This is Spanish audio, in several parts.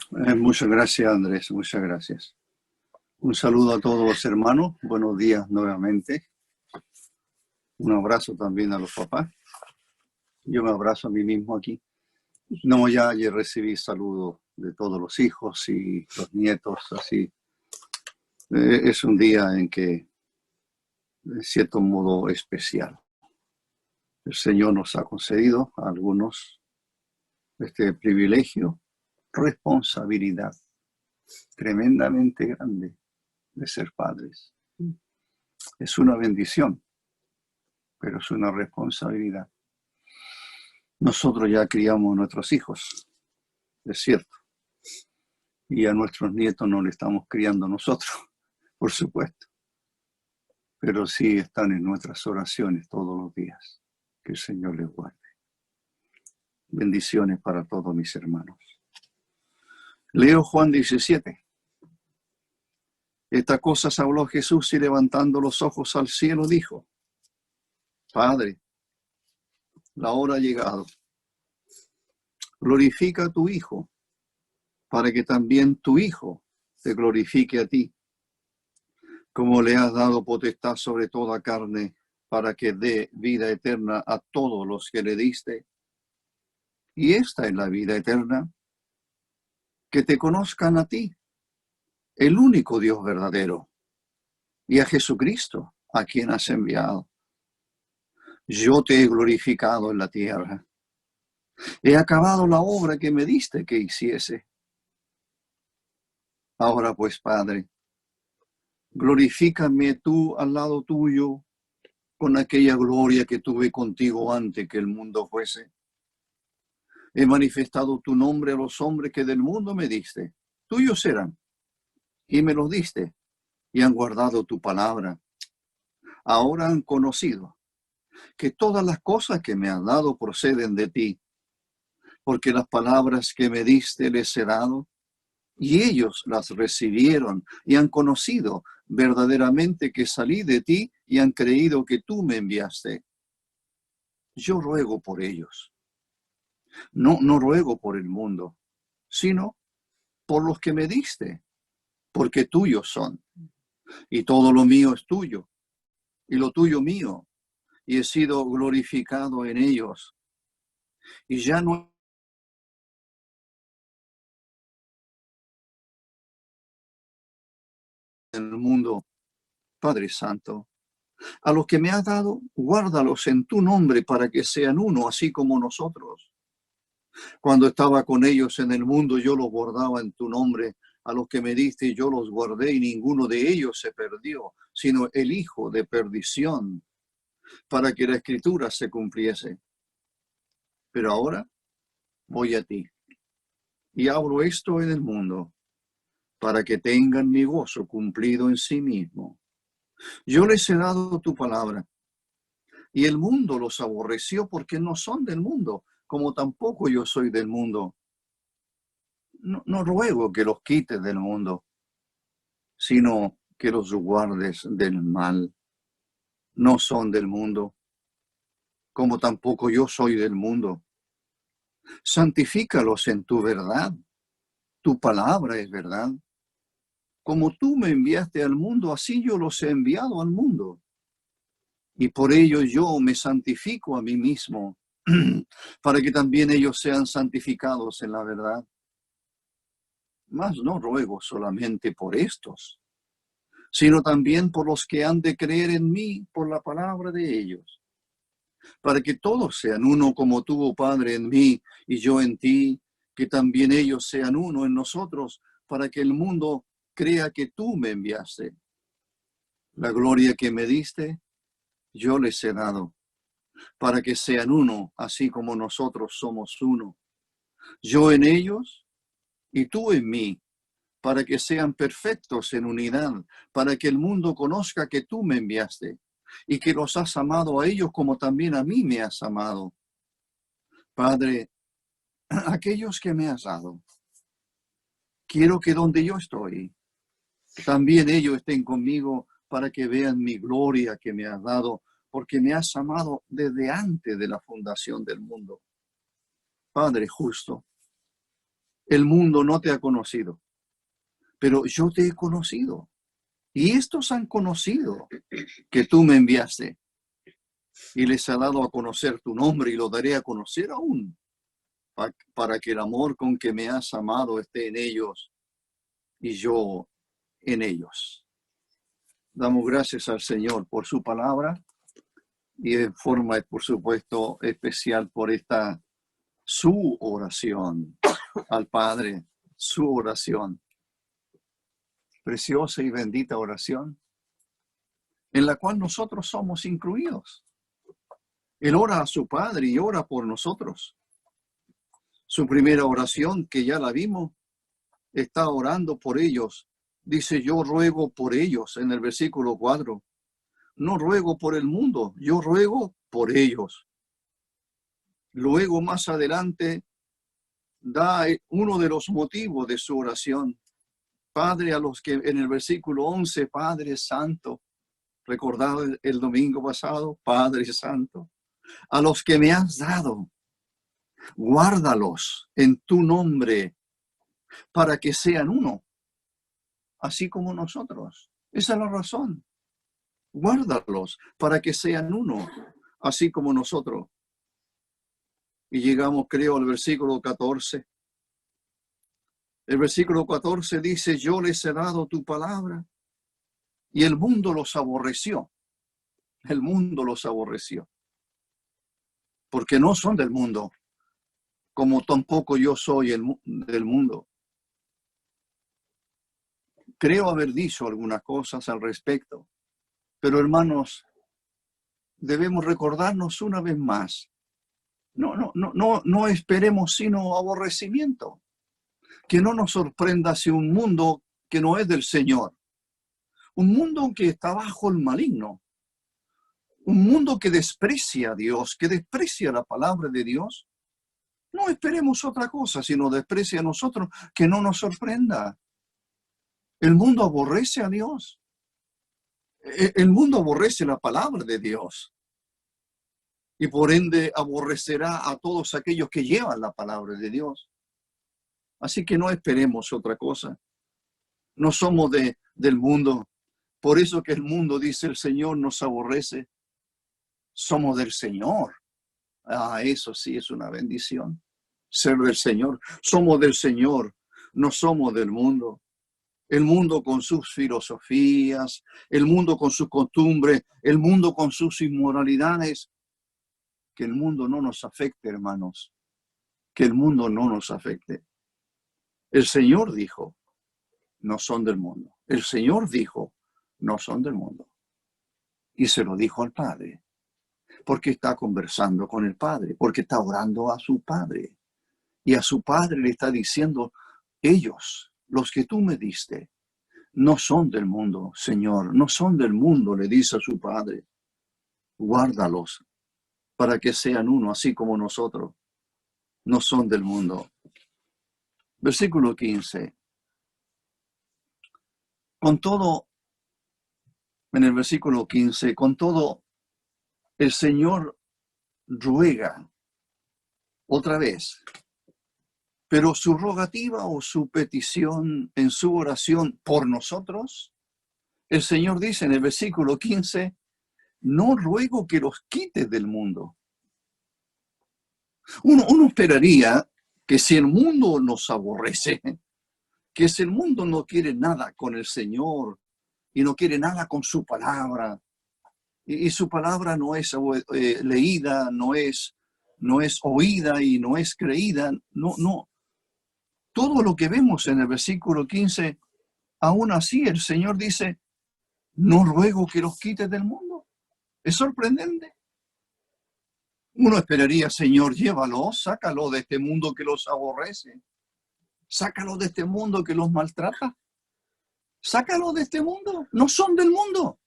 Muchas gracias, Andrés, muchas gracias. Un saludo a todos los hermanos, buenos días nuevamente. Un abrazo también a los papás. Yo me abrazo a mí mismo aquí. No, ya ayer recibí saludos de todos los hijos y los nietos, así. Es un día en que, de cierto modo, especial. El Señor nos ha concedido a algunos este privilegio, responsabilidad tremendamente grande de ser padres. Es una bendición, pero es una responsabilidad. Nosotros ya criamos a nuestros hijos, es cierto, y a nuestros nietos no le estamos criando nosotros, por supuesto, pero sí están en nuestras oraciones todos los días. Que el Señor les guarde. Bendiciones para todos mis hermanos. Leo Juan 17. Estas cosas habló Jesús y levantando los ojos al cielo dijo: Padre, la hora ha llegado. Glorifica a tu Hijo, para que también tu Hijo te glorifique a ti, como le has dado potestad sobre toda carne, para que dé vida eterna a todos los que le diste. Y esta es la vida eterna, que te conozcan a ti, el único Dios verdadero, y a Jesucristo, a quien has enviado. Yo te he glorificado en la tierra. He acabado la obra que me diste que hiciese. Ahora pues, Padre, glorifícame tú al lado tuyo con aquella gloria que tuve contigo antes que el mundo fuese. He manifestado tu nombre a los hombres que del mundo me diste. Tuyos eran, y me los diste, y han guardado tu palabra. Ahora han conocido que todas las cosas que me has dado proceden de ti, porque las palabras que me diste les he dado, y ellos las recibieron y han conocido verdaderamente que salí de ti y han creído que tú me enviaste. Yo ruego por ellos. No ruego por el mundo, sino por los que me diste, porque tuyos son. Y todo lo mío es tuyo, y lo tuyo mío, y he sido glorificado en ellos. Y ya no en el mundo, Padre Santo. A los que me has dado, guárdalos en tu nombre para que sean uno, así como nosotros. Cuando estaba con ellos en el mundo, yo los guardaba en tu nombre. A los que me diste, yo los guardé, y ninguno de ellos se perdió, sino el hijo de perdición, para que la escritura se cumpliese. Pero ahora voy a ti, y hablo esto en el mundo, para que tengan mi gozo cumplido en sí mismo. Yo les he dado tu palabra, y el mundo los aborreció porque no son del mundo, como tampoco yo soy del mundo. No ruego que los quites del mundo, sino que los guardes del mal. No son del mundo, como tampoco yo soy del mundo. Santifícalos en tu verdad. Tu palabra es verdad. Como tú me enviaste al mundo, así yo los he enviado al mundo. Y por ello yo me santifico a mí mismo, para que también ellos sean santificados en la verdad. Mas no ruego solamente por estos, sino también por los que han de creer en mí por la palabra de ellos, para que todos sean uno como tú, oh Padre, en mí y yo en ti, que también ellos sean uno en nosotros, para que el mundo crea que tú me enviaste. La gloria que me diste, yo les he dado, para que sean uno, así como nosotros somos uno. Yo en ellos y tú en mí, para que sean perfectos en unidad, para que el mundo conozca que tú me enviaste y que los has amado a ellos como también a mí me has amado. Padre, aquellos que me has dado, quiero que donde yo estoy, también ellos estén conmigo para que vean mi gloria que me has dado, porque me has amado desde antes de la fundación del mundo. Padre justo, El mundo no te ha conocido, pero yo te he conocido. Y estos han conocido que tú me enviaste. Y les ha dado a conocer tu nombre y lo daré a conocer aún, para que el amor con que me has amado esté en ellos y yo en ellos. Damos gracias al Señor por su palabra y en forma, por supuesto, especial por esta su oración al Padre, su oración, preciosa y bendita oración, en la cual nosotros somos incluidos. Él ora a su Padre y ora por nosotros. Su primera oración, que ya la vimos, está orando por ellos. Dice, yo ruego por ellos, en el versículo 4. No ruego por el mundo, yo ruego por ellos. Luego, más adelante, da uno de los motivos de su oración. Padre, a los que en el versículo 11, Padre Santo, recordado el domingo pasado, Padre Santo, a los que me has dado, guárdalos en tu nombre para que sean uno, así como nosotros. Esa es la razón. Guárdalos para que sean uno, así como nosotros. Y llegamos, creo, al versículo 14. El versículo 14 dice, yo les he dado tu palabra y el mundo los aborreció. El mundo los aborreció. Porque no son del mundo, como tampoco yo soy del mundo. Creo haber dicho algunas cosas al respecto, pero hermanos, debemos recordarnos una vez más. No esperemos sino aborrecimiento. Que no nos sorprenda si un mundo que no es del Señor, un mundo que está bajo el maligno, un mundo que desprecia a Dios, que desprecia la palabra de Dios, no esperemos otra cosa, sino desprecia a nosotros, que no nos sorprenda. El mundo aborrece a Dios. El mundo aborrece la palabra de Dios. Y por ende aborrecerá a todos aquellos que llevan la palabra de Dios. Así que no esperemos otra cosa. No somos del mundo. Por eso que el mundo, dice el Señor, nos aborrece. Somos del Señor. Eso sí es una bendición. Ser del Señor. Somos del Señor. No somos del mundo. El mundo con sus filosofías, el mundo con sus costumbres, el mundo con sus inmoralidades. Que el mundo no nos afecte, hermanos. Que el mundo no nos afecte. El Señor dijo, no son del mundo. El Señor dijo, no son del mundo. Y se lo dijo al Padre, porque está conversando con el Padre, porque está orando a su Padre. Y a su Padre le está diciendo, ellos, los que tú me diste, no son del mundo, Señor, no son del mundo, le dice a su Padre. Guárdalos para que sean uno, así como nosotros. No son del mundo. Versículo 15. Con todo, en el versículo 15, con todo, el Señor ruega otra vez, pero su rogativa o su petición en su oración por nosotros, el Señor dice en el versículo 15, no ruego que los quites del mundo. Uno esperaría que si el mundo nos aborrece, que si el mundo no quiere nada con el Señor y no quiere nada con su palabra, y su palabra no es leída, no es oída y no es creída, no. Todo lo que vemos en el versículo 15, aún así el Señor dice, no ruego que los quites del mundo. Es sorprendente. Uno esperaría, Señor, llévalo, sácalo de este mundo que los aborrece. Sácalo de este mundo que los maltrata. Sácalo de este mundo. No son del mundo.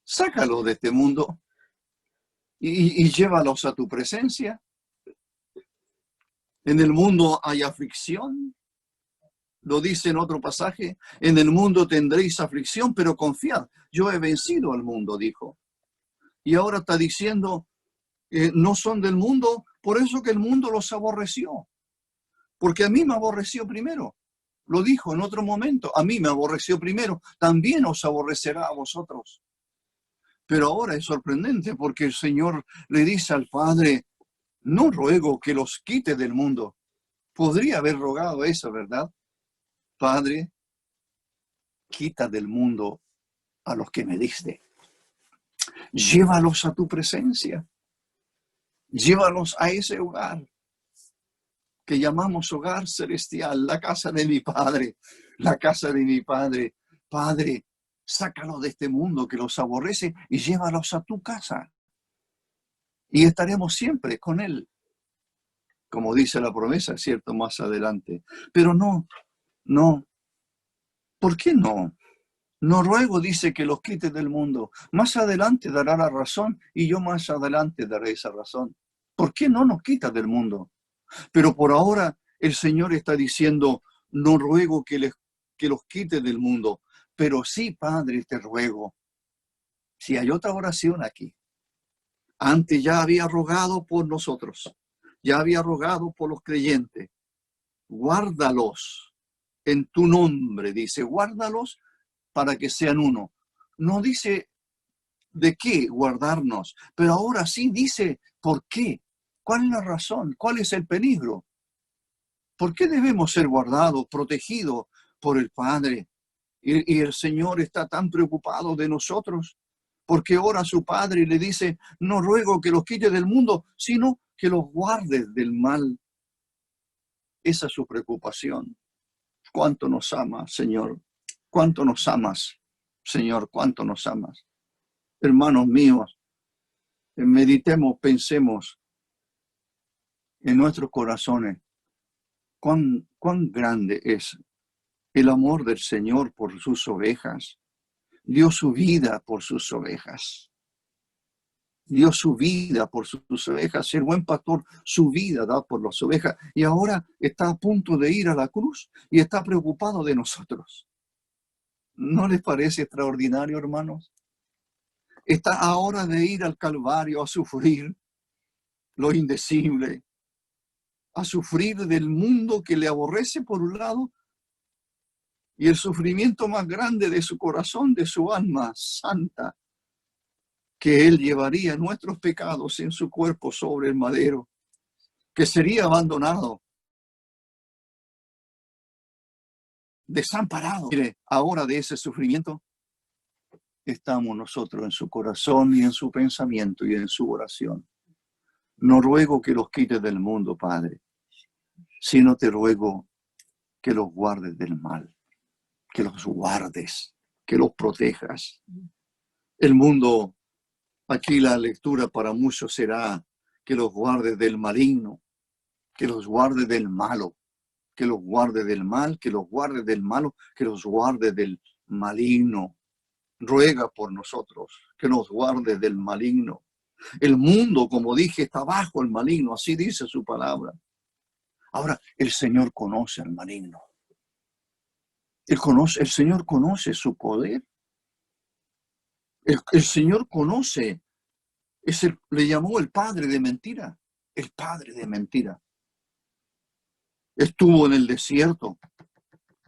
Sácalo de este mundo y llévalos a tu presencia. En el mundo hay aflicción. Lo dice en otro pasaje. En el mundo tendréis aflicción, pero confiad. Yo he vencido al mundo, dijo. Y ahora está diciendo, no son del mundo, por eso que el mundo los aborreció. porque a mí me aborreció primero. Lo dijo en otro momento, a mí me aborreció primero, también os aborrecerá a vosotros. Pero ahora es sorprendente porque el Señor le dice al Padre, no ruego que los quite del mundo. Podría haber rogado eso, ¿verdad? Padre, quita del mundo a los que me diste. Llévalos a tu presencia. Llévalos a ese hogar que llamamos hogar celestial, la casa de mi Padre, la casa de mi Padre. Padre, sácalos de este mundo que los aborrece y llévalos a tu casa. Y estaremos siempre con Él, como dice la promesa, cierto, más adelante. Pero no. ¿Por qué no? No ruego, dice, que los quite del mundo. Más adelante dará la razón y yo más adelante daré esa razón. ¿Por qué no nos quita del mundo? Pero por ahora el Señor está diciendo, no ruego que los quite del mundo, pero sí, Padre, te ruego. Si hay otra oración aquí. Antes ya había rogado por nosotros, ya había rogado por los creyentes. Guárdalos en tu nombre, dice, guárdalos para que sean uno. No dice de qué guardarnos, pero ahora sí dice por qué. ¿Cuál es la razón? ¿Cuál es el peligro? ¿Por qué debemos ser guardados, protegidos por el Padre? Y el Señor está tan preocupado de nosotros, porque ora a su Padre y le dice, no ruego que los quite del mundo, sino que los guardes del mal. Esa es su preocupación. ¿Cuánto nos ama, Señor? ¿Cuánto nos amas, Señor? ¿Cuánto nos amas? Hermanos míos, meditemos, pensemos en nuestros corazones. ¿Cuán grande es el amor del Señor por sus ovejas? Dio su vida por sus ovejas. Dio su vida por sus ovejas. El buen pastor su vida da por las ovejas. Y ahora está a punto de ir a la cruz y está preocupado de nosotros. ¿No les parece extraordinario, hermanos? Está ahora de ir al Calvario a sufrir lo indecible, a sufrir del mundo que le aborrece por un lado, y el sufrimiento más grande de su corazón, de su alma santa, que Él llevaría nuestros pecados en su cuerpo sobre el madero, que sería abandonado, desamparado. Mire, ahora de ese sufrimiento estamos nosotros en su corazón y en su pensamiento y en su oración. No ruego que los quites del mundo, Padre, sino te ruego que los guardes del mal, que los guardes, que los protejas. El mundo, aquí la lectura para muchos será que los guardes del maligno, que los guardes del malo, que los guarde del mal, que los guarde del malo, que los guarde del maligno. Ruega por nosotros, que nos guarde del maligno. El mundo, como dije, está bajo el maligno, así dice su palabra. Ahora, el Señor conoce al maligno. El Señor conoce su poder. El Señor conoce, le llamó el padre de mentira, el padre de mentira. Estuvo en el desierto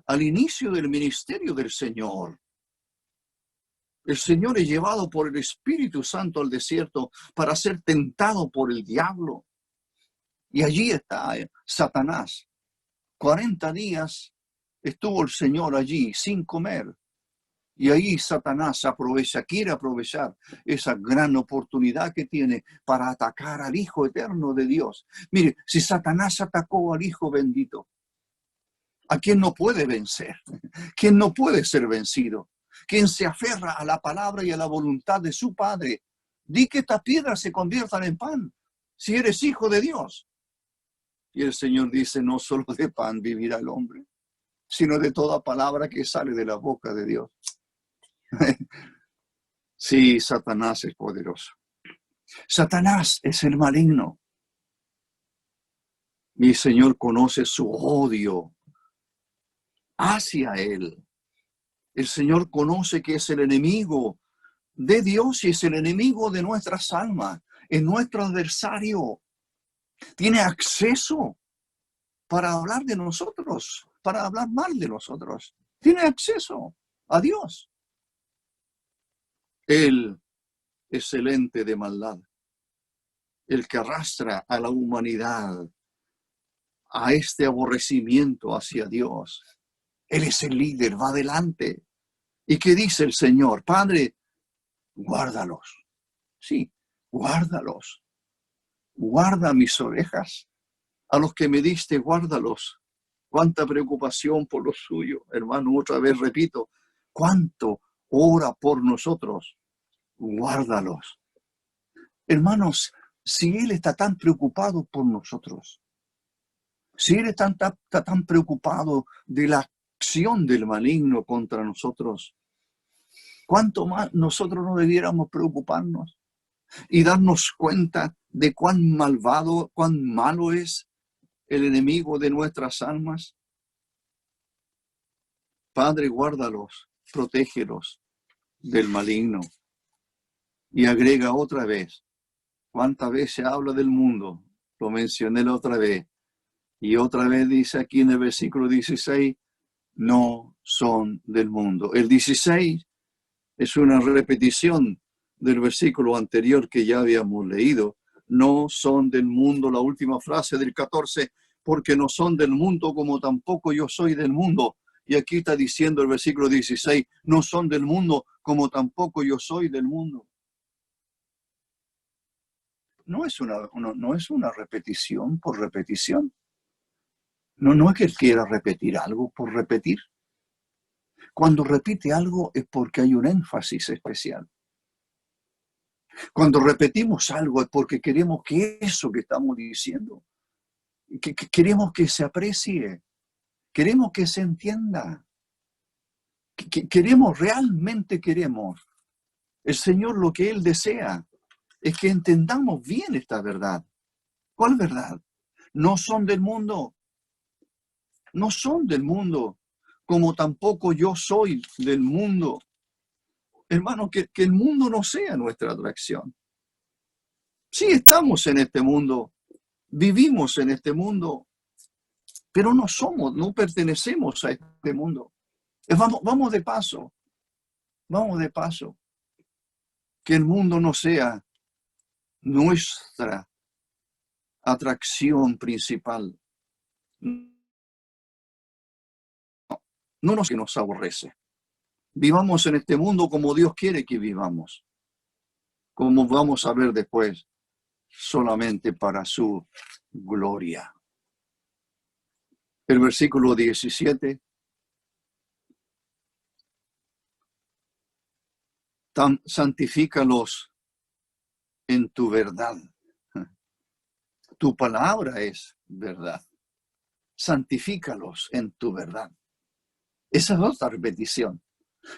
al inicio del ministerio del Señor. El Señor es llevado por el Espíritu Santo al desierto para ser tentado por el diablo. Y allí está Satanás. 40 días estuvo el Señor allí sin comer. Y ahí Satanás quiere aprovechar esa gran oportunidad que tiene para atacar al Hijo eterno de Dios. Mire, si Satanás atacó al Hijo bendito, ¿a quién no puede vencer? ¿Quién no puede ser vencido? Quien se aferra a la palabra y a la voluntad de su Padre. Di que estas piedras se conviertan en pan, si eres hijo de Dios. Y el Señor dice, no solo de pan vivirá el hombre, sino de toda palabra que sale de la boca de Dios. Sí, Satanás es poderoso. Satanás es el maligno. Mi Señor conoce su odio hacia él. El Señor conoce que es el enemigo de Dios y es el enemigo de nuestras almas, es nuestro adversario. Tiene acceso para hablar de nosotros, para hablar mal de nosotros. Tiene acceso a Dios. El excelente de maldad, el que arrastra a la humanidad a este aborrecimiento hacia Dios. Él es el líder, va adelante. ¿Y qué dice el Señor? Padre, guárdalos. Sí, guárdalos. Guarda mis ovejas. A los que me diste, guárdalos. Cuánta preocupación por lo suyo. Hermano, otra vez repito, cuánto ora por nosotros. Guárdalos. Hermanos, si Él está tan preocupado por nosotros, si Él está tan preocupado de la acción del maligno contra nosotros, ¿cuánto más nosotros no debiéramos preocuparnos y darnos cuenta de cuán malvado, cuán malo es el enemigo de nuestras almas? Padre, guárdalos, protégelos del maligno. Y agrega otra vez, ¿cuántas veces se habla del mundo? Lo mencioné la otra vez. Y otra vez dice aquí en el versículo 16, no son del mundo. El 16 es una repetición del versículo anterior que ya habíamos leído. No son del mundo, la última frase del 14, porque no son del mundo como tampoco yo soy del mundo. Y aquí está diciendo el versículo 16, no son del mundo como tampoco yo soy del mundo. No es una repetición por repetición. No es que él quiera repetir algo por repetir. Cuando repite algo es porque hay un énfasis especial. Cuando repetimos algo es porque queremos que eso que estamos diciendo, que queremos que se aprecie, queremos que se entienda, realmente queremos. El Señor lo que Él desea es que entendamos bien esta verdad. ¿Cuál verdad? No son del mundo. No son del mundo, como tampoco yo soy del mundo. Hermano, que el mundo no sea nuestra atracción. Sí, estamos en este mundo, vivimos en este mundo, pero no pertenecemos a este mundo. Vamos de paso, que el mundo no sea nuestra atracción principal. No nos aborrece. Vivamos en este mundo como Dios quiere que vivamos, como vamos a ver después, solamente para su gloria. El versículo 17. Santifícalos en tu verdad. Tu palabra es verdad. Santifícalos en tu verdad. Esa es otra repetición.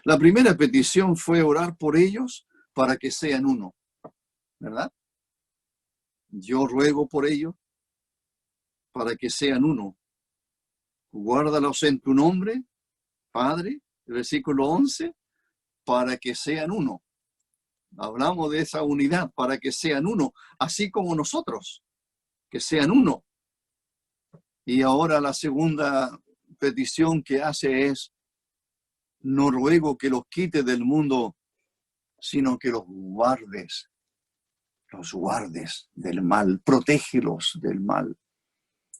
La primera petición fue orar por ellos para que sean uno, ¿verdad? Yo ruego por ellos para que sean uno. Guárdalos en tu nombre, Padre, el versículo 11, para que sean uno. Hablamos de esa unidad, para que sean uno, así como nosotros, que sean uno. Y ahora la segunda petición que hace es, no ruego que los quites del mundo, sino que los guardes del mal, protégelos del mal,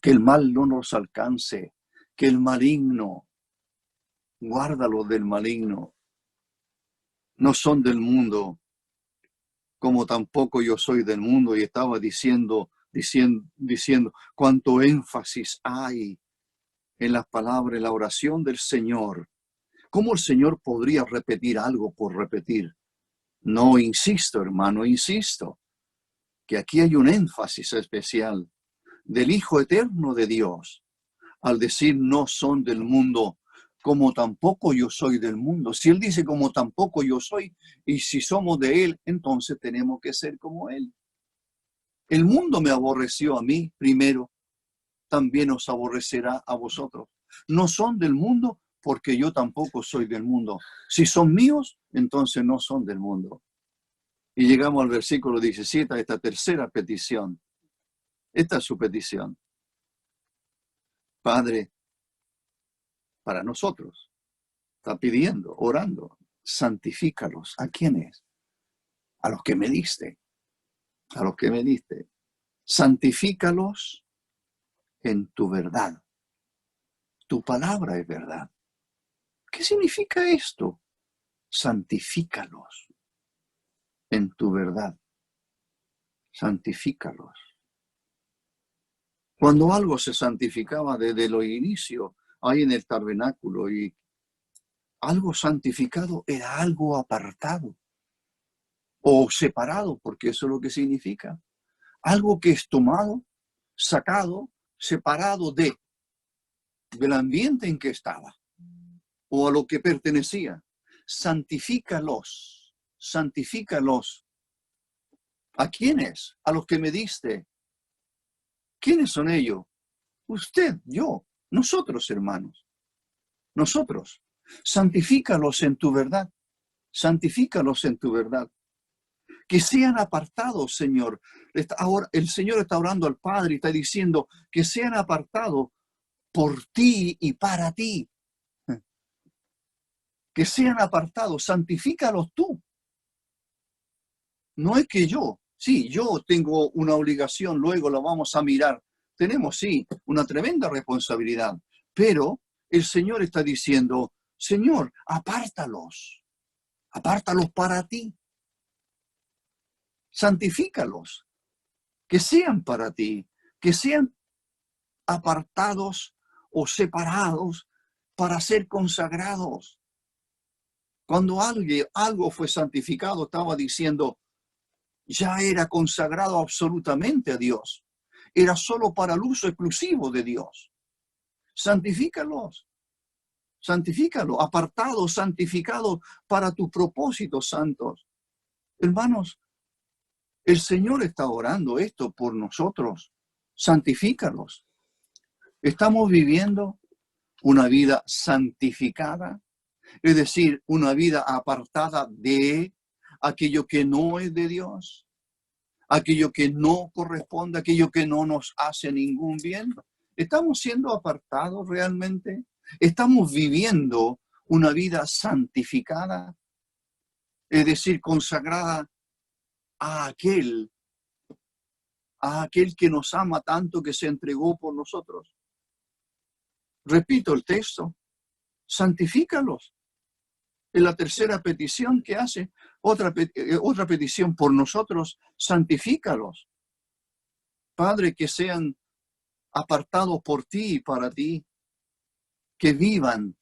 que el mal no nos alcance, que el maligno, guárdalos del maligno. No son del mundo, como tampoco yo soy del mundo. Y estaba diciendo cuánto énfasis hay en las palabras, en la oración del Señor. ¿Cómo el Señor podría repetir algo por repetir? No, insisto, hermano, insisto, que aquí hay un énfasis especial del Hijo Eterno de Dios, al decir no son del mundo, como tampoco yo soy del mundo. Si Él dice como tampoco yo soy, y si somos de Él, entonces tenemos que ser como Él. El mundo me aborreció a mí primero, también os aborrecerá a vosotros. No son del mundo, porque yo tampoco soy del mundo. Si son míos, entonces no son del mundo. Y llegamos al versículo 17, a esta tercera petición. Esta es su petición. Padre, para nosotros, está pidiendo, orando, santifícalos. ¿A quiénes? A los que me diste, a los que me diste. Santifícalos en tu verdad. Tu palabra es verdad. ¿Qué significa esto? Santifícalos en tu verdad. Santifícalos. Cuando algo se santificaba desde los inicios, ahí en el tabernáculo, y algo santificado era algo apartado o separado, porque eso es lo que significa. Algo que es tomado, sacado, separado del ambiente en que estaba o a lo que pertenecía. Santifícalos, santifícalos. ¿A quiénes? A los que me diste. ¿Quiénes son ellos? Usted, yo, nosotros, hermanos. Nosotros. Santifícalos en tu verdad. Santifícalos en tu verdad. Que sean apartados, Señor. Ahora el Señor está orando al Padre y está diciendo que sean apartados por ti y para ti. Que sean apartados, santifícalos tú. No es que sí, yo tengo una obligación, luego la vamos a mirar. Tenemos, sí, una tremenda responsabilidad, pero el Señor está diciendo, Señor, apártalos para ti. Santifícalos, que sean para ti, que sean apartados o separados para ser consagrados. Cuando algo fue santificado, estaba diciendo, ya era consagrado absolutamente a Dios. Era solo para el uso exclusivo de Dios. Santifícalos, apartados, santificados para tus propósitos santos. Hermanos, el Señor está orando esto por nosotros. Santifícalos. Estamos viviendo una vida santificada, es decir, una vida apartada de aquello que no es de Dios, aquello que no corresponde, aquello que no nos hace ningún bien. ¿Estamos siendo apartados realmente? ¿Estamos viviendo una vida santificada? Es decir, consagrada a aquel que nos ama tanto, que se entregó por nosotros. Repito el texto, santifícalos. Es la tercera petición que hace, otra petición por nosotros, santifícalos. Padre, que sean apartados por ti y para ti, que vivan,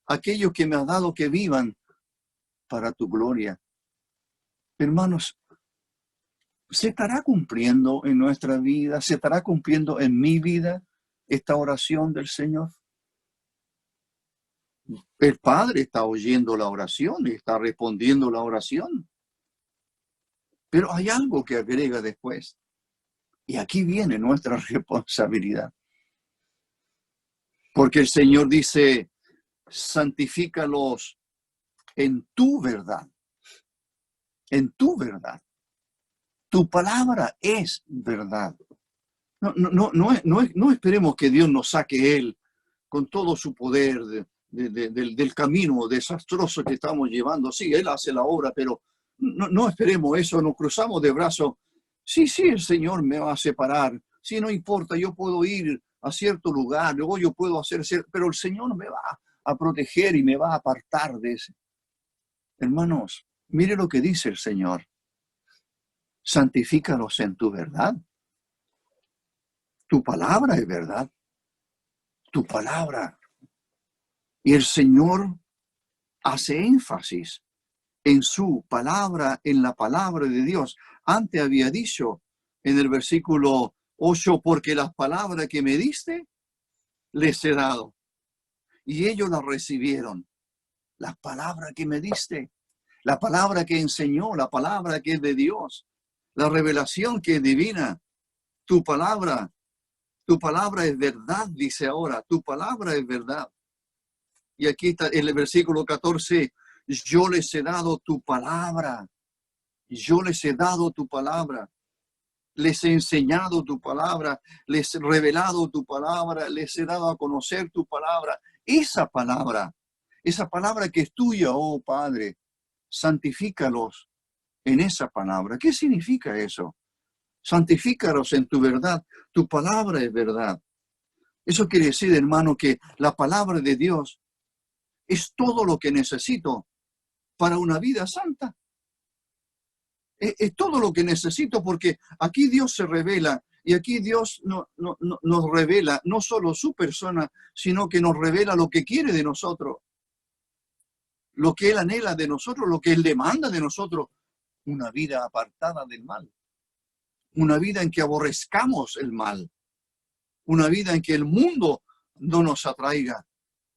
aquellos que me has dado que vivan para tu gloria. Hermanos, ¿se estará cumpliendo en nuestra vida? ¿Se estará cumpliendo en mi vida esta oración del Señor? El Padre está oyendo la oración y está respondiendo la oración. Pero hay algo que agrega después. Y aquí viene nuestra responsabilidad. Porque el Señor dice, santifícalos en tu verdad. En tu verdad. Tu palabra es verdad. No esperemos que Dios nos saque Él con todo su poder del camino desastroso que estamos llevando. Sí, Él hace la obra, pero no esperemos eso, nos cruzamos de brazos. Sí, el Señor me va a separar. Sí, no importa, yo puedo ir a cierto lugar, luego yo puedo hacer, pero el Señor me va a proteger y me va a apartar de ese. Hermanos, mire lo que dice el Señor. Santifícalos en tu verdad. Tu palabra es verdad. Tu palabra. Y el Señor hace énfasis en su palabra, en la palabra de Dios. Antes había dicho en el versículo 8, porque las palabras que me diste, les he dado. Y ellos las recibieron. Las palabras que me diste, la palabra que enseñó, la palabra que es de Dios, la revelación que es divina. Tu palabra es verdad, dice ahora, tu palabra es verdad. Y aquí está en el versículo 14, yo les he dado tu palabra. Yo les he dado tu palabra. les he enseñado tu palabra, les he revelado tu palabra, les he dado a conocer tu palabra. Esa palabra que es tuya, oh Padre, santifícalos en esa palabra. ¿Qué significa eso? Santifícalos en tu verdad. Tu palabra es verdad. Eso quiere decir, hermano, que la palabra de Dios es todo lo que necesito para una vida santa. Es todo lo que necesito, porque aquí Dios se revela, y aquí Dios nos revela no solo su persona, sino que nos revela lo que quiere de nosotros, lo que Él anhela de nosotros, lo que Él demanda de nosotros. Una vida apartada del mal, una vida en que aborrezcamos el mal, una vida en que el mundo no nos atraiga.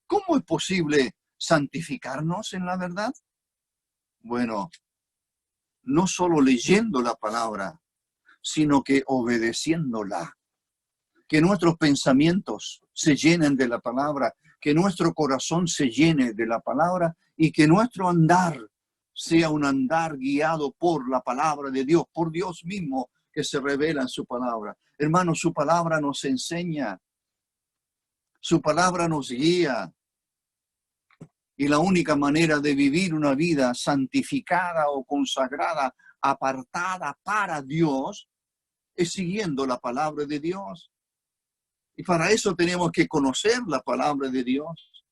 ¿Cómo es posible santificarnos en la verdad? Bueno, no solo leyendo la palabra, sino que obedeciéndola. Que nuestros pensamientos se llenen de la palabra, que nuestro corazón se llene de la palabra y que nuestro andar sea un andar guiado por la palabra de Dios, por Dios mismo que se revela en su palabra. Hermanos, su palabra nos enseña, su palabra nos guía. Y la única manera de vivir una vida santificada o consagrada, apartada para Dios, es siguiendo la palabra de Dios. Y para eso tenemos que conocer la palabra de Dios.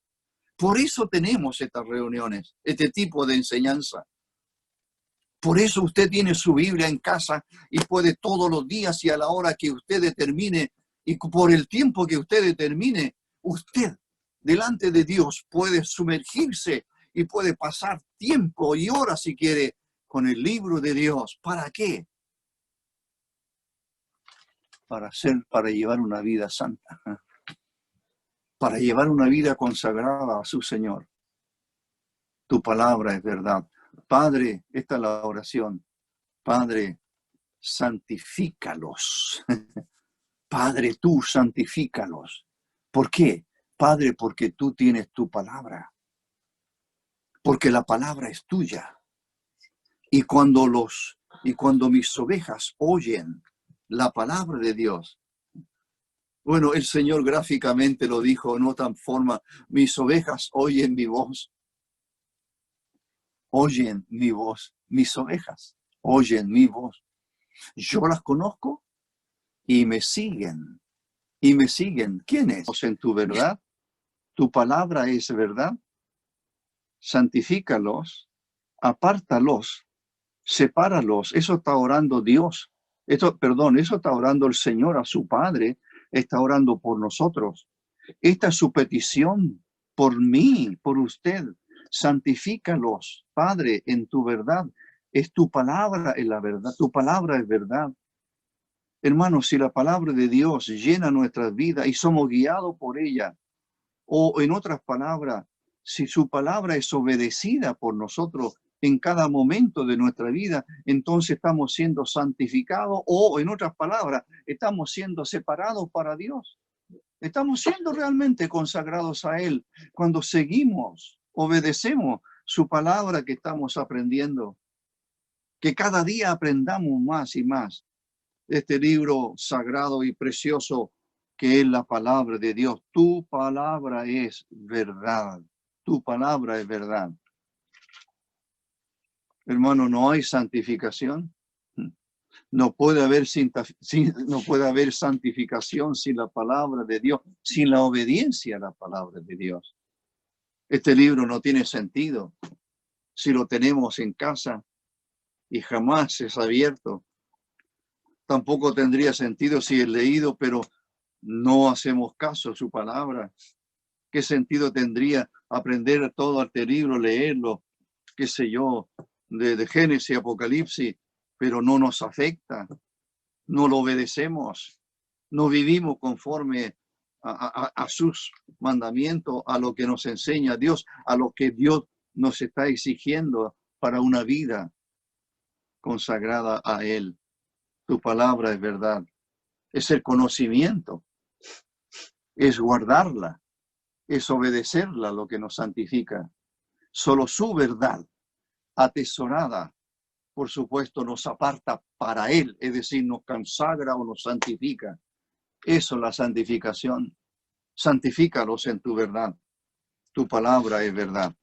Por eso tenemos estas reuniones, este tipo de enseñanza. Por eso usted tiene su Biblia en casa y puede todos los días y a la hora que usted determine y por el tiempo que usted determine, usted delante de Dios puede sumergirse y puede pasar tiempo y horas si quiere con el libro de Dios. ¿Para qué? Para llevar una vida santa, para llevar una vida consagrada a su Señor. Tu palabra es verdad. Padre, esta es la oración. Padre, santifícalos. Padre, tú santifícalos. ¿Por qué? Padre, porque tú tienes tu palabra. Porque la palabra es tuya. Y cuando mis ovejas oyen la palabra de Dios, bueno, el Señor gráficamente lo dijo en otra forma, mis ovejas oyen mi voz. Oyen mi voz, mis ovejas oyen mi voz. Yo las conozco y me siguen. Y me siguen. ¿Quién es? En tu verdad, tu palabra es verdad. Santifícalos, apártalos, sepáralos. Eso está orando Dios. Eso está orando el Señor a su Padre. Está orando por nosotros. Esta es su petición por mí, por usted. Santifícalos, Padre, en tu verdad. Es tu palabra en la verdad. Tu palabra es verdad. Hermanos, si la palabra de Dios llena nuestras vidas y somos guiados por ella, o en otras palabras, si su palabra es obedecida por nosotros en cada momento de nuestra vida, entonces estamos siendo santificados, o en otras palabras, estamos siendo separados para Dios. Estamos siendo realmente consagrados a Él cuando seguimos, obedecemos su palabra que estamos aprendiendo. Que cada día aprendamos más y más este libro sagrado y precioso que es la palabra de Dios. Tu palabra es verdad. Tu palabra es verdad. Hermano, no hay santificación. No puede haber santificación sin la palabra de Dios, sin la obediencia a la palabra de Dios. Este libro no tiene sentido si lo tenemos en casa y jamás es abierto. Tampoco tendría sentido si es leído, pero no hacemos caso a su palabra. ¿Qué sentido tendría aprender todo este libro, leerlo, qué sé yo, de Génesis, Apocalipsis, pero no nos afecta, no lo obedecemos, no vivimos conforme a sus mandamientos, a lo que nos enseña Dios, a lo que Dios nos está exigiendo para una vida consagrada a Él? Tu palabra es verdad, es el conocimiento, es guardarla, es obedecerla lo que nos santifica. Solo su verdad, atesorada por supuesto, nos aparta para Él, es decir, nos consagra o nos santifica. Eso es la santificación. Santifícalos en tu verdad. Tu palabra es verdad.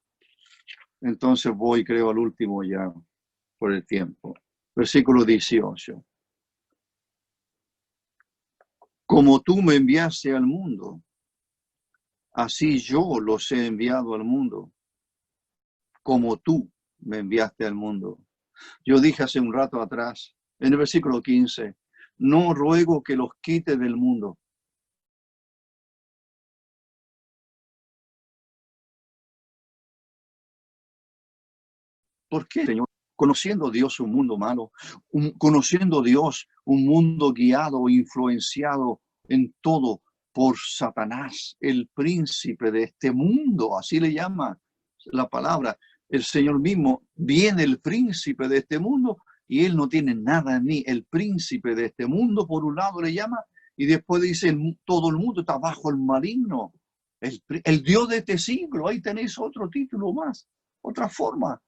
Entonces voy, creo, al último ya por el tiempo. Versículo 18. Como tú me enviaste al mundo, así yo los he enviado al mundo. Como tú me enviaste al mundo. Yo dije hace un rato atrás, en el versículo 15, no ruego que los quites del mundo. ¿Por qué, Señor? Conociendo Dios un mundo malo, conociendo Dios un mundo guiado, influenciado en todo por Satanás, el príncipe de este mundo, así le llama la palabra. El Señor mismo, viene el príncipe de este mundo y él no tiene nada en mí. El príncipe de este mundo, por un lado le llama, y después dice, todo el mundo está bajo el maligno. El Dios de este siglo, ahí tenéis otro título más, otra forma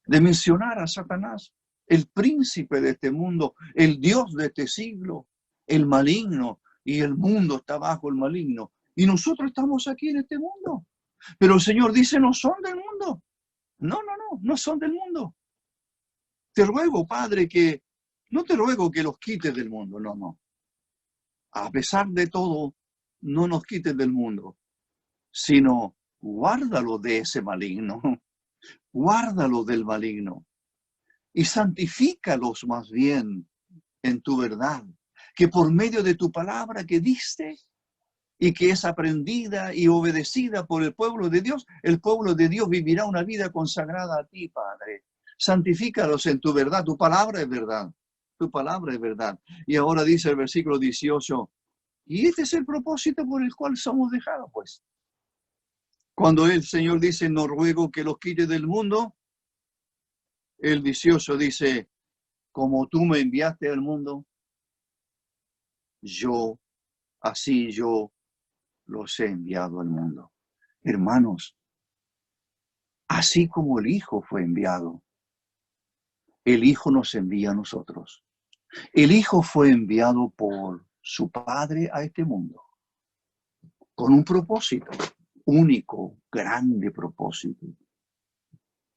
de mencionar a Satanás, el príncipe de este mundo, el Dios de este siglo, el maligno, y el mundo está bajo el maligno. Y nosotros estamos aquí en este mundo. Pero el Señor dice, no son del mundo. No son del mundo. Te ruego, Padre, no te ruego que los quites del mundo, no. A pesar de todo, no nos quites del mundo, sino guárdalo de ese maligno, guárdalo del maligno. Y santifícalos más bien en tu verdad, que por medio de tu palabra que diste y que es aprendida y obedecida por el pueblo de Dios vivirá una vida consagrada a ti, Padre. Santifícalos en tu verdad, tu palabra es verdad, tu palabra es verdad. Y ahora dice el versículo 18, y este es el propósito por el cual somos dejados, pues. Cuando el Señor dice, no ruego que los quites del mundo, el 18 dice, como tú me enviaste al mundo, así yo los he enviado al mundo. Hermanos, así como el Hijo fue enviado, el Hijo nos envía a nosotros. El Hijo fue enviado por su Padre a este mundo, con un propósito, único, grande propósito.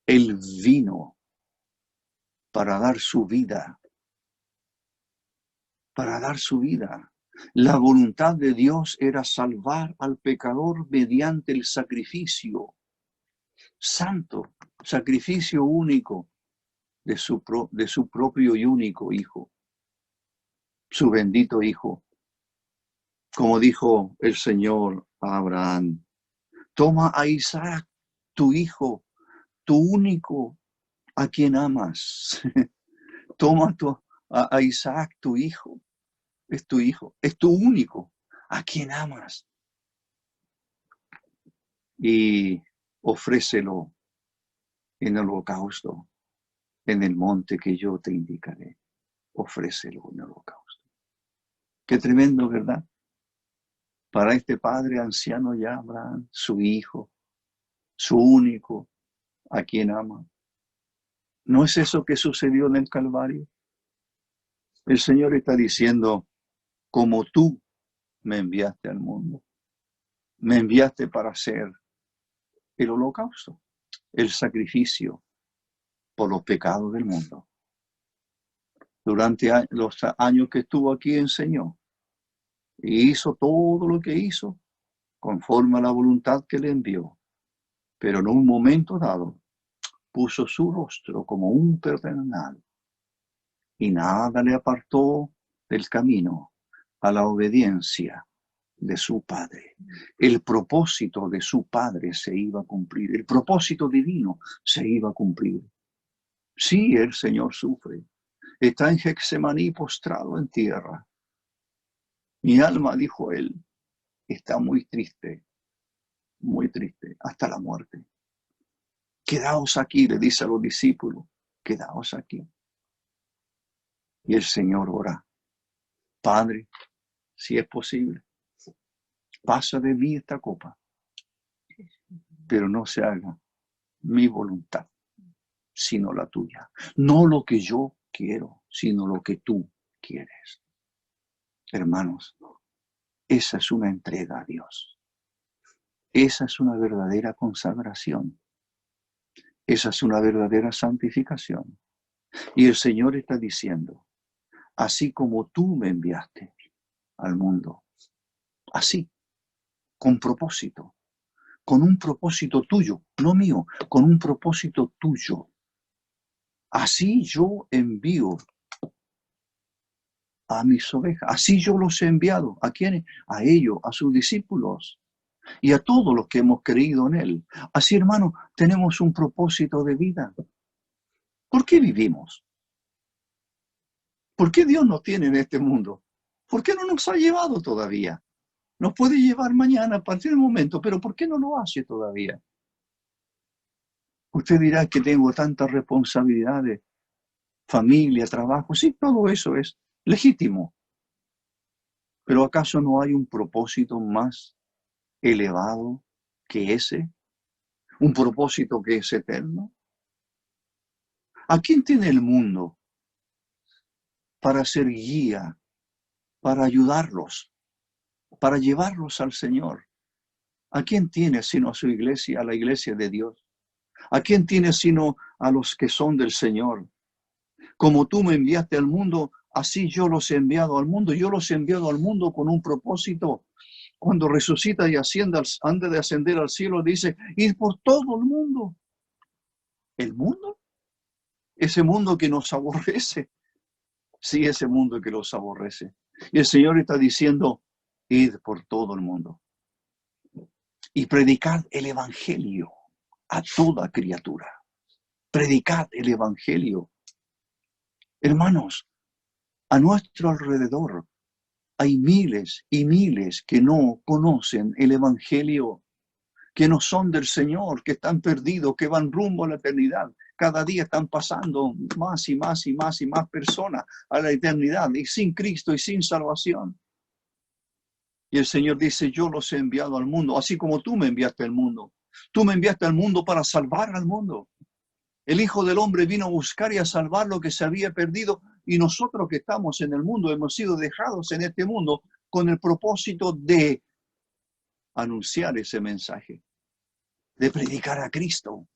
Él vino para dar su vida, para dar su vida. La voluntad de Dios era salvar al pecador mediante el sacrificio santo, sacrificio único de su propio y único Hijo, su bendito Hijo. Como dijo el Señor a Abraham, toma a Isaac, tu hijo, tu único, a quien amas. Toma a Isaac, tu hijo, es tu único, a quien amas. Y ofrécelo en el holocausto, en el monte que yo te indicaré. Ofrécelo en el holocausto. Qué tremendo, ¿verdad? Para este padre anciano ya, Abraham, su hijo, su único, a quien ama. ¿No es eso que sucedió en el Calvario? El Señor está diciendo, como tú me enviaste al mundo, me enviaste para hacer el holocausto, el sacrificio por los pecados del mundo. Durante los años que estuvo aquí enseñó y hizo todo lo que hizo conforme a la voluntad que le envió. Pero en un momento dado puso su rostro como un pedernal y nada le apartó del camino a la obediencia de su Padre. El propósito de su Padre se iba a cumplir, el propósito divino se iba a cumplir. Sí, el Señor sufre. Está en Getsemaní postrado en tierra. Mi alma, dijo él, está muy triste, hasta la muerte. Quedaos aquí, le dice a los discípulos, quedaos aquí. Y el Señor ora, Padre, si es posible, pasa de mí esta copa, pero no se haga mi voluntad, sino la tuya. No lo que yo quiero, sino lo que tú quieres. Hermanos, esa es una entrega a Dios. Esa es una verdadera consagración. Esa es una verdadera santificación. Y el Señor está diciendo, así como tú me enviaste al mundo, así, con propósito, con un propósito tuyo, no mío, con un propósito tuyo. Así yo envío a mis ovejas. Así yo los he enviado. ¿A quiénes? A ellos, a sus discípulos y a todos los que hemos creído en Él. Así, hermano, tenemos un propósito de vida. ¿Por qué vivimos? ¿Por qué Dios nos tiene en este mundo? ¿Por qué no nos ha llevado todavía? Nos puede llevar mañana a partir del momento, pero ¿por qué no lo hace todavía? Usted dirá que tengo tantas responsabilidades, familia, trabajo. Sí, todo eso es legítimo. Pero ¿acaso no hay un propósito más elevado que ese? ¿Un propósito que es eterno? ¿A quién tiene el mundo para ser guía, para ayudarlos, para llevarlos al Señor? ¿A quién tiene sino a su iglesia, a la iglesia de Dios? ¿A quién tiene sino a los que son del Señor? Como tú me enviaste al mundo, así yo los he enviado al mundo. Yo los he enviado al mundo con un propósito. Cuando resucita y asciende, antes de ascender al cielo, dice, ir por todo el mundo. ¿El mundo? Ese mundo que nos aborrece. Sí, ese mundo que los aborrece. Y el Señor está diciendo, id por todo el mundo y predicad el Evangelio a toda criatura. Predicad el Evangelio. Hermanos, a nuestro alrededor hay miles y miles que no conocen el Evangelio, que no son del Señor, que están perdidos, que van rumbo a la eternidad. Cada día están pasando más y más y más y más personas a la eternidad y sin Cristo y sin salvación. Y el Señor dice, yo los he enviado al mundo, así como tú me enviaste al mundo. Tú me enviaste al mundo para salvar al mundo. El Hijo del Hombre vino a buscar y a salvar lo que se había perdido, y nosotros que estamos en el mundo hemos sido dejados en este mundo con el propósito de anunciar ese mensaje, de predicar a Cristo.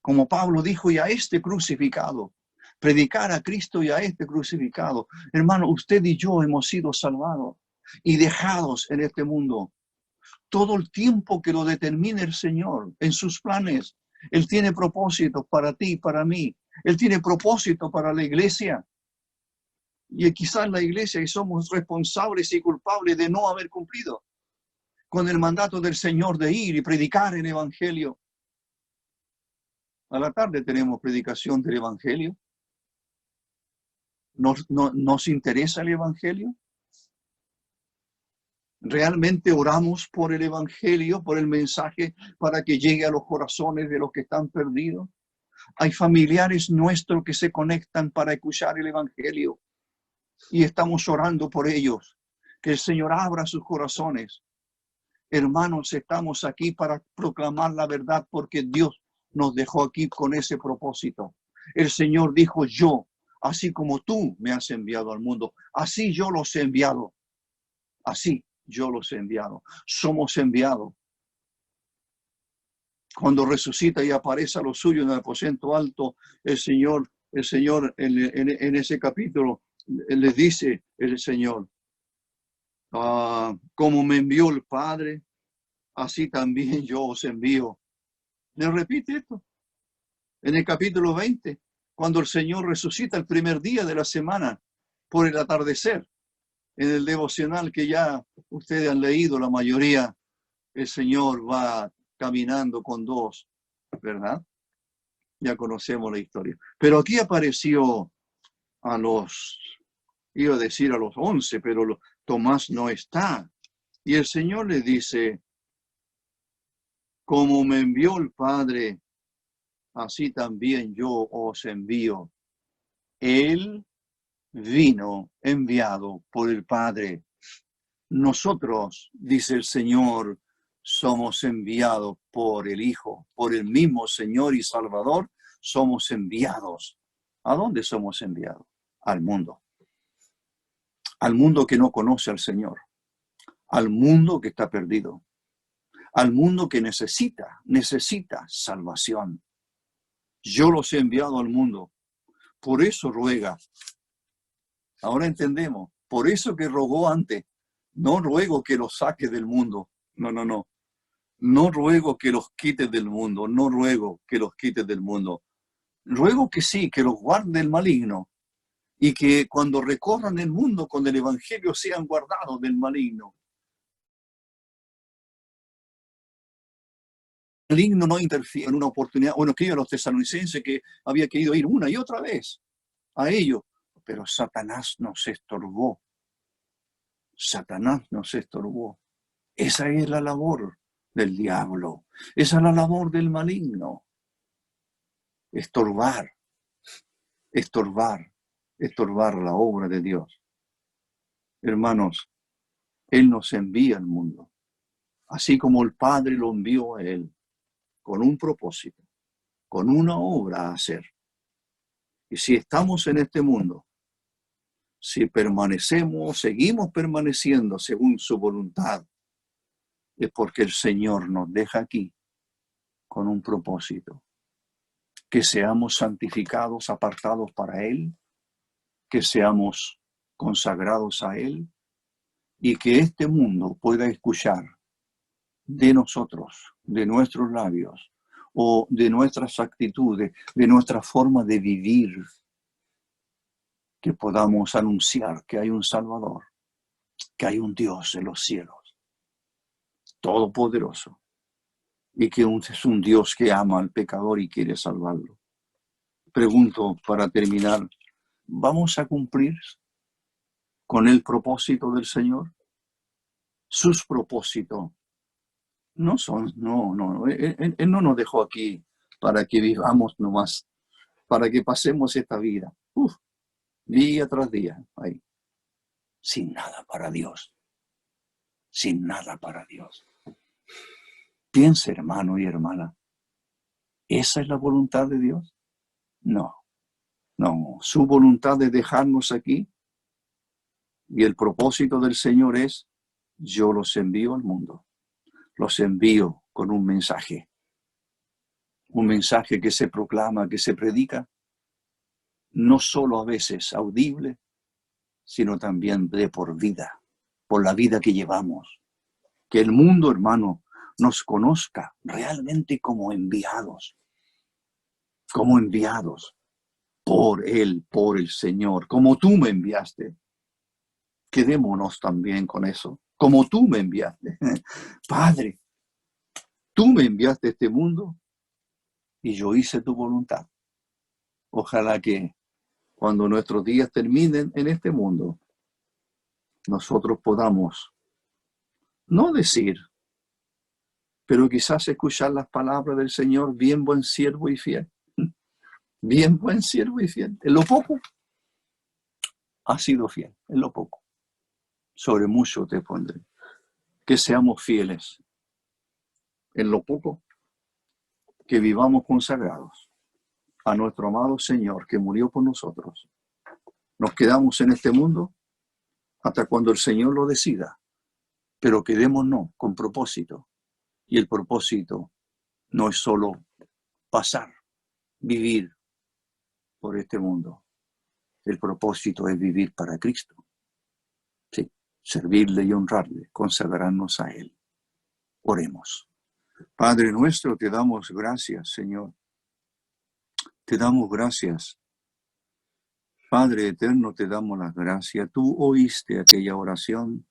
Como Pablo dijo, y a este crucificado, predicar a Cristo y a este crucificado. Hermano, usted y yo hemos sido salvados y dejados en este mundo. Todo el tiempo que lo determine el Señor en sus planes, Él tiene propósitos para ti y para mí. Él tiene propósito para la iglesia. Y quizás la iglesia y somos responsables y culpables de no haber cumplido con el mandato del Señor de ir y predicar el Evangelio. A la tarde tenemos predicación del Evangelio. ¿Nos interesa el Evangelio? ¿Realmente oramos por el Evangelio, por el mensaje, para que llegue a los corazones de los que están perdidos? Hay familiares nuestros que se conectan para escuchar el Evangelio y estamos orando por ellos. Que el Señor abra sus corazones. Hermanos, estamos aquí para proclamar la verdad porque Dios nos dejó aquí con ese propósito. El Señor dijo, yo, así como tú me has enviado al mundo, así yo los he enviado. Así yo los he enviado. Somos enviados. Cuando resucita y aparece a los suyos en el aposento alto, el Señor en ese capítulo les dice el Señor, como me envió el Padre, así también yo os envío. Le repite esto. En el capítulo 20, cuando el Señor resucita el primer día de la semana por el atardecer, en el devocional que ya ustedes han leído, la mayoría, el Señor va caminando con dos, ¿verdad? Ya conocemos la historia. Pero aquí apareció iba a decir a los 11, pero Tomás no está. Y el Señor le dice, como me envió el Padre, así también yo os envío. Él vino enviado por el Padre. Nosotros, dice el Señor, somos enviados por el Hijo, por el mismo Señor y Salvador, somos enviados. ¿A dónde somos enviados? Al mundo. Al mundo que no conoce al Señor. Al mundo que está perdido. Al mundo que necesita salvación. Yo los he enviado al mundo. Por eso ruega. Ahora entendemos. Por eso que rogó antes. No ruego que los saque del mundo. No. No ruego que los quite del mundo. No ruego que los quite del mundo. Ruego que sí, que los guarde del maligno. Y que cuando recorran el mundo con el evangelio sean guardados del maligno. El maligno no interfiere en una oportunidad. Bueno, escribe a los tesalonicenses que había querido ir una y otra vez a ellos. Pero Satanás nos estorbó. Satanás nos estorbó. Esa es la labor del diablo. Esa es la labor del maligno. Estorbar la obra de Dios. Hermanos, Él nos envía al mundo, así como el Padre lo envió a Él, con un propósito, con una obra a hacer. Y si estamos en este mundo, si permanecemos, seguimos permaneciendo según su voluntad, es porque el Señor nos deja aquí con un propósito. Que seamos santificados, apartados para Él, que seamos consagrados a Él y que este mundo pueda escuchar de nosotros, de nuestros labios o de nuestras actitudes, de nuestra forma de vivir, que podamos anunciar que hay un Salvador, que hay un Dios en los cielos, todopoderoso, y que es un Dios que ama al pecador y quiere salvarlo. Pregunto para terminar, ¿vamos a cumplir con el propósito del Señor? Sus propósitos no son, Él no nos dejó aquí para que vivamos nomás, para que pasemos esta vida, día tras día, ahí, sin nada para Dios, sin nada para Dios. Piensa, hermano y hermana, ¿esa es la voluntad de Dios? No, su voluntad es dejarnos aquí y el propósito del Señor es, yo los envío al mundo, los envío con un mensaje que se proclama, que se predica, no solo a veces audible, sino también de por vida, por la vida que llevamos. Que el mundo, hermano, nos conozca realmente como enviados por Él, por el Señor, como tú me enviaste. Quedémonos también con eso, como tú me enviaste. Padre, tú me enviaste a este mundo y yo hice tu voluntad. Ojalá que cuando nuestros días terminen en este mundo, nosotros podamos no decir, pero quizás escuchar las palabras del Señor, bien buen siervo y fiel. Bien buen siervo y fiel. En lo poco has sido fiel, en lo poco. Sobre mucho te pondré. Que seamos fieles en lo poco, que vivamos consagrados a nuestro amado Señor que murió por nosotros. Nos quedamos en este mundo hasta cuando el Señor lo decida, pero quedémonos con propósito. Y el propósito no es solo pasar, vivir por este mundo. El propósito es vivir para Cristo. Sí, servirle y honrarle, consagrarnos a Él. Oremos. Padre nuestro, te damos gracias, Señor. Te damos gracias. Padre eterno, te damos las gracias. Tú oíste aquella oración.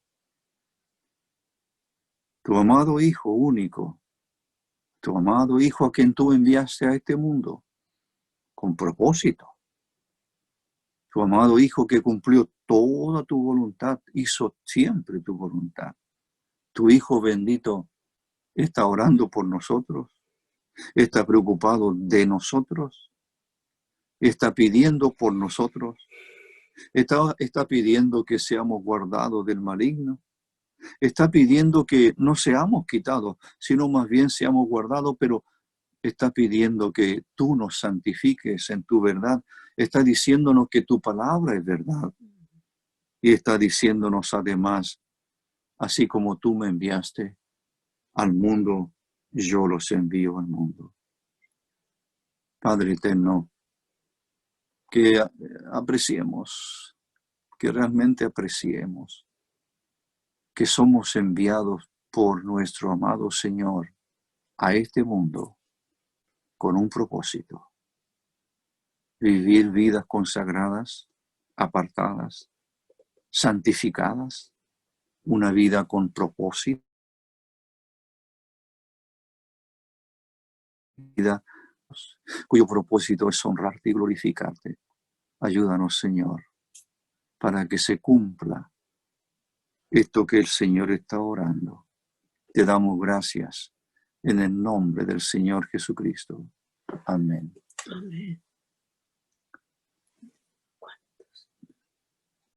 Tu amado Hijo único, tu amado Hijo a quien tú enviaste a este mundo con propósito. Tu amado Hijo que cumplió toda tu voluntad, hizo siempre tu voluntad. Tu Hijo bendito está orando por nosotros, está preocupado de nosotros, está pidiendo por nosotros, está pidiendo que seamos guardados del maligno, está pidiendo que no seamos quitados, sino más bien seamos guardados, pero está pidiendo que tú nos santifiques en tu verdad. Está diciéndonos que tu palabra es verdad. Y está diciéndonos además, así como tú me enviaste al mundo, yo los envío al mundo. Padre eterno, que apreciemos, que realmente apreciemos que somos enviados por nuestro amado Señor a este mundo con un propósito: vivir vidas consagradas, apartadas, santificadas, una vida con propósito, vida cuyo propósito es honrarte y glorificarte. Ayúdanos, Señor, para que se cumpla esto que el Señor está orando. Te damos gracias en el nombre del Señor Jesucristo. Amén. Amén.